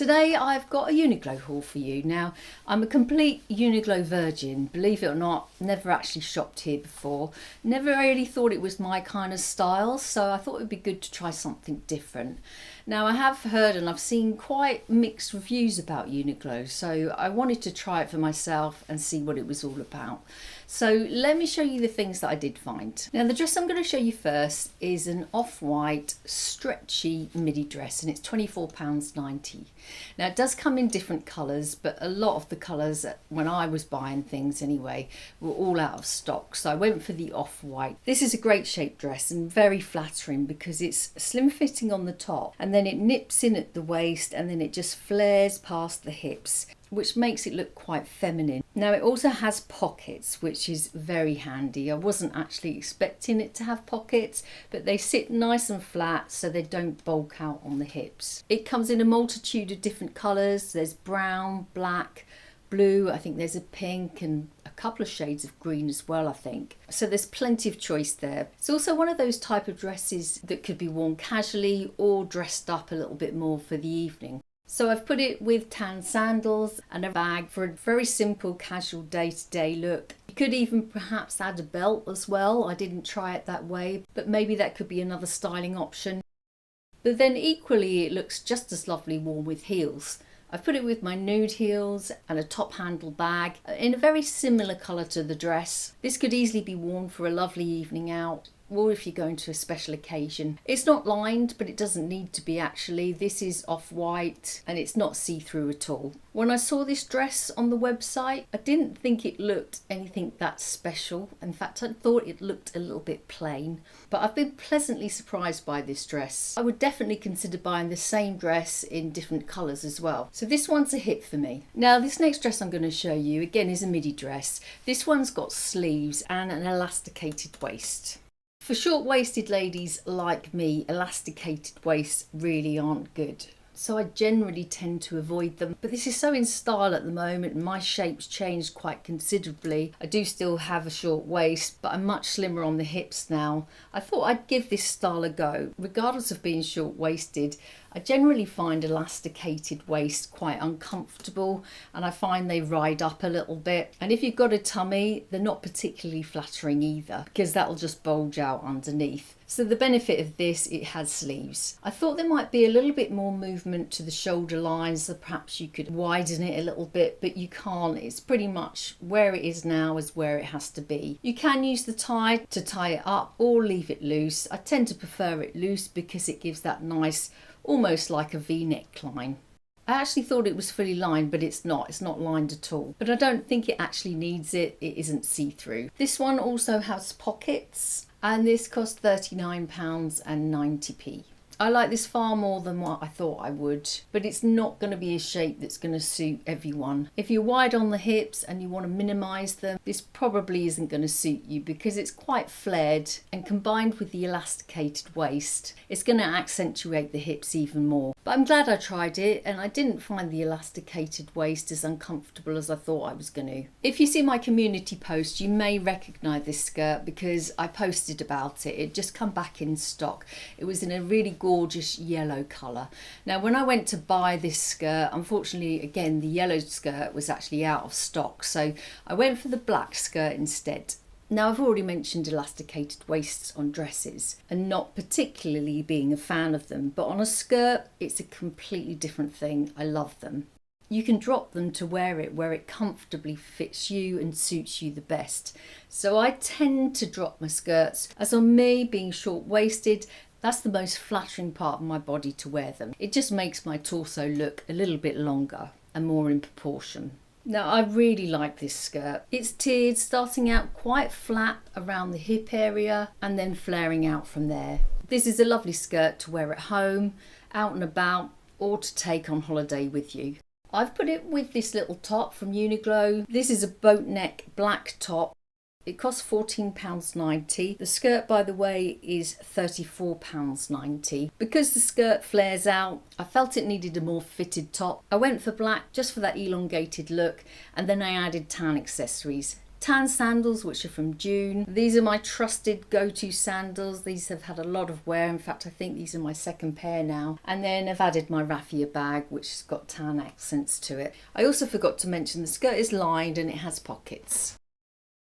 Today I've got a UNIQLO haul for you. Now, I'm a complete UNIQLO virgin, believe it or not, never actually shopped here before. Never really thought it was my kind of style, so I thought it would be good to try something different. Now, I have heard and I've seen quite mixed reviews about UNIQLO, so I wanted to try it for myself and see what it was all about. So let me show you the things that I did find. Now, the dress I'm going to show you first is an off-white stretchy midi dress, and it's £24.90. Now, it does come in different colours, but a lot of the colours, when I was buying things anyway, were all out of stock, so I went for the off-white. This is a great shaped dress and very flattering because it's slim fitting on the top, and then it nips in at the waist, and then it just flares past the hips, which makes it look quite feminine. Now, it also has pockets, which is very handy. I wasn't actually expecting it to have pockets, but they sit nice and flat so they don't bulk out on the hips. It comes in a multitude of different colours. There's brown, black, blue, I think there's a pink and a couple of shades of green as well, I think. So there's plenty of choice there. It's also one of those type of dresses that could be worn casually or dressed up a little bit more for the evening. So I've put it with tan sandals and a bag for a very simple casual day-to-day look. You could even perhaps add a belt as well. I didn't try it that way, but maybe that could be another styling option. But then equally it looks just as lovely worn with heels. I've put it with my nude heels and a top handle bag in a very similar colour to the dress. This could easily be worn for a lovely evening out, or if you're going to a special occasion. It's not lined, but it doesn't need to be actually. This is off-white and it's not see-through at all. When I saw this dress on the website, I didn't think it looked anything that special. In fact, I thought it looked a little bit plain, but I've been pleasantly surprised by this dress. I would definitely consider buying the same dress in different colours as well. So this one's a hit for me. Now, this next dress I'm going to show you again is a midi dress. This one's got sleeves and an elasticated waist. For short-waisted ladies like me, elasticated waists really aren't good, so I generally tend to avoid them. But this is so in style at the moment, and my shape's changed quite considerably. I do still have a short waist, but I'm much slimmer on the hips now. I thought I'd give this style a go. Regardless of being short-waisted, I generally find elasticated waist quite uncomfortable, and I find they ride up a little bit. And if you've got a tummy, they're not particularly flattering either, because that'll just bulge out underneath. So the benefit of this, it has sleeves. I thought there might be a little bit more movement to the shoulder lines, so perhaps you could widen it a little bit, but you can't. It's pretty much where it is now is where it has to be. You can use the tie to tie it up or leave it loose. I tend to prefer it loose because it gives that nice, almost like a V-neck line. I actually thought it was fully lined, but it's not lined at all. But I don't think it actually needs it. It isn't see-through. This one also has pockets, and this cost £39.90. I like this far more than what I thought I would, but it's not going to be a shape that's going to suit everyone. If you're wide on the hips and you want to minimise them, this probably isn't going to suit you because it's quite flared, and combined with the elasticated waist, it's going to accentuate the hips even more. But I'm glad I tried it, and I didn't find the elasticated waist as uncomfortable as I thought I was going to. If you see my community post, you may recognise this skirt because I posted about it. It just come back in stock. It was in a really gorgeous yellow colour. Now, when I went to buy this skirt, unfortunately, again, the yellow skirt was actually out of stock, so I went for the black skirt instead. Now, I've already mentioned elasticated waists on dresses and not particularly being a fan of them, but on a skirt, it's a completely different thing. I love them. You can drop them to wear it where it comfortably fits you and suits you the best. So I tend to drop my skirts, as on me being short-waisted, that's the most flattering part of my body to wear them. It just makes my torso look a little bit longer and more in proportion. Now, I really like this skirt. It's tiered, starting out quite flat around the hip area and then flaring out from there. This is a lovely skirt to wear at home, out and about, or to take on holiday with you. I've put it with this little top from UNIQLO. This is a boat neck black top. It costs £14.90. The skirt, by the way, is £34.90. Because the skirt flares out, I felt it needed a more fitted top. I went for black just for that elongated look, and then I added tan accessories. tan sandals, which are from June. These are my trusted go-to sandals. These have had a lot of wear. In fact, I think these are my second pair now. And then I've added my raffia bag, which has got tan accents to it. I also forgot to mention the skirt is lined and it has pockets.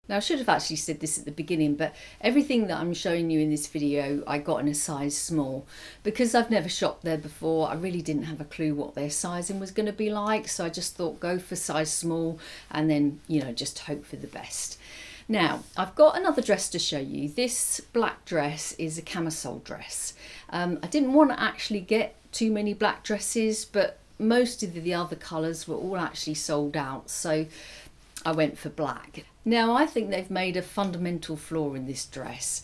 Now, I should have actually said this at the beginning, but everything that I'm showing you in this video I got in a size small. Because I've never shopped there before, I really didn't have a clue what their sizing was going to be like, so I just thought go for size small and then, you know, just hope for the best. Now, I've got another dress to show you. This black dress is a camisole dress. I didn't want to actually get too many black dresses, but most of the other colours were all actually sold out, so I went for black. Now, I think they've made a fundamental flaw in this dress.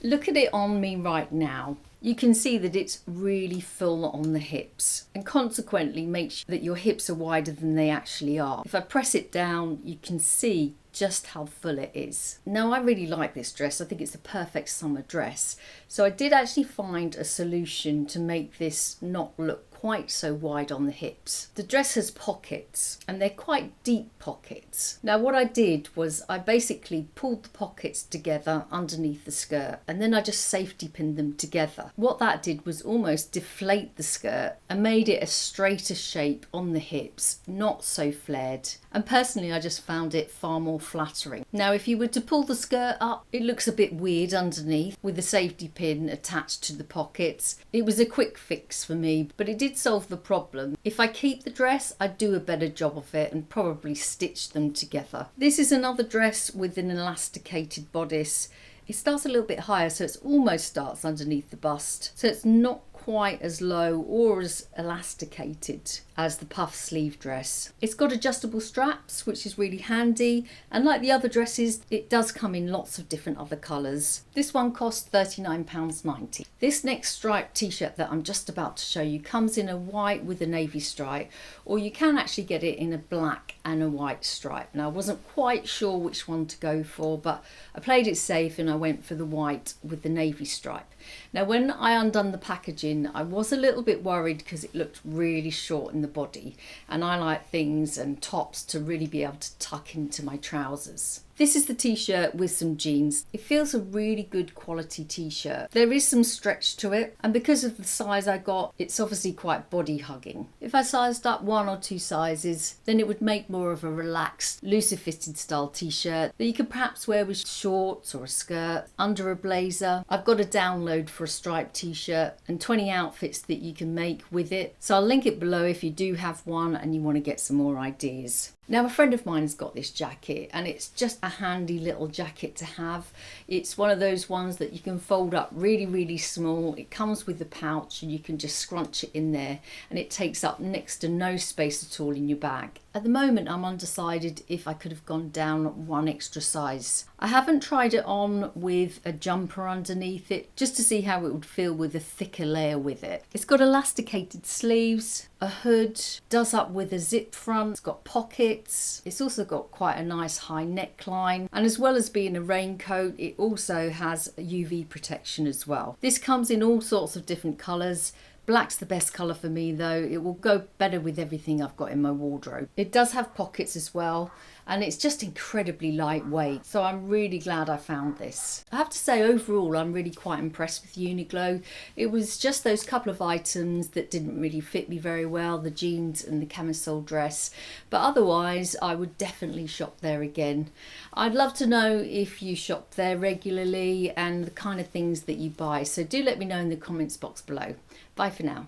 Look at it on me right now. You can see that it's really full on the hips, and consequently makes sure that your hips are wider than they actually are. If I press it down, you can see just how full it is. Now, I really like this dress. I think it's the perfect summer dress. So I did actually find a solution to make this not look quite so wide on the hips. The dress has pockets, and they're quite deep pockets. Now, what I did was I basically pulled the pockets together underneath the skirt, and then I just safety pinned them together. What that did was almost deflate the skirt and made it a straighter shape on the hips, not so flared. And personally, I just found it far more flattering. Now, if you were to pull the skirt up, it looks a bit weird underneath with the safety pin attached to the pockets. It was a quick fix for me, but it did solve the problem. If I keep the dress, I'd do a better job of it and probably stitch them together. This is another dress with an elasticated bodice. It starts a little bit higher, so it almost starts underneath the bust. So it's not quite as low or as elasticated as the puff sleeve dress. It's got adjustable straps, which is really handy, and like the other dresses, it does come in lots of different other colours. This one cost £39.90. This next striped t-shirt that I'm just about to show you comes in a white with a navy stripe, or you can actually get it in a black and a white stripe. Now, I wasn't quite sure which one to go for, but I played it safe and I went for the white with the navy stripe. Now, when I undone the packaging, I was a little bit worried because it looked really short in the body, and I like things and tops to really be able to tuck into my trousers. This is the t-shirt with some jeans. It feels a really good quality t-shirt. There is some stretch to it, and because of the size I got, it's obviously quite body hugging. If I sized up 1 or 2 sizes, then it would make more of a relaxed, looser fitted style t-shirt that you could perhaps wear with shorts or a skirt, under a blazer. I've got a download for a striped t-shirt and 20 outfits that you can make with it. So I'll link it below if you do have one and you want to get some more ideas. Now, a friend of mine has got this jacket, and it's just a handy little jacket to have. It's one of those ones that you can fold up really, really small. It comes with a pouch and you can just scrunch it in there, and it takes up next to no space at all in your bag. At the moment, I'm undecided if I could have gone down 1 extra size. I haven't tried it on with a jumper underneath it, just to see how it would feel with a thicker layer with it. It's got elasticated sleeves, a hood, does up with a zip front, it's got pockets, it's also got quite a nice high neckline, and as well as being a raincoat, it also has UV protection as well. This comes in all sorts of different colours. Black's the best colour for me though. It will go better with everything I've got in my wardrobe. It does have pockets as well, and it's just incredibly lightweight, so I'm really glad I found this. I have to say, overall I'm really quite impressed with UNIQLO. It was just those couple of items that didn't really fit me very well, the jeans and the camisole dress, but otherwise I would definitely shop there again. I'd love to know if you shop there regularly and the kind of things that you buy, so do let me know in the comments box below. Bye for now.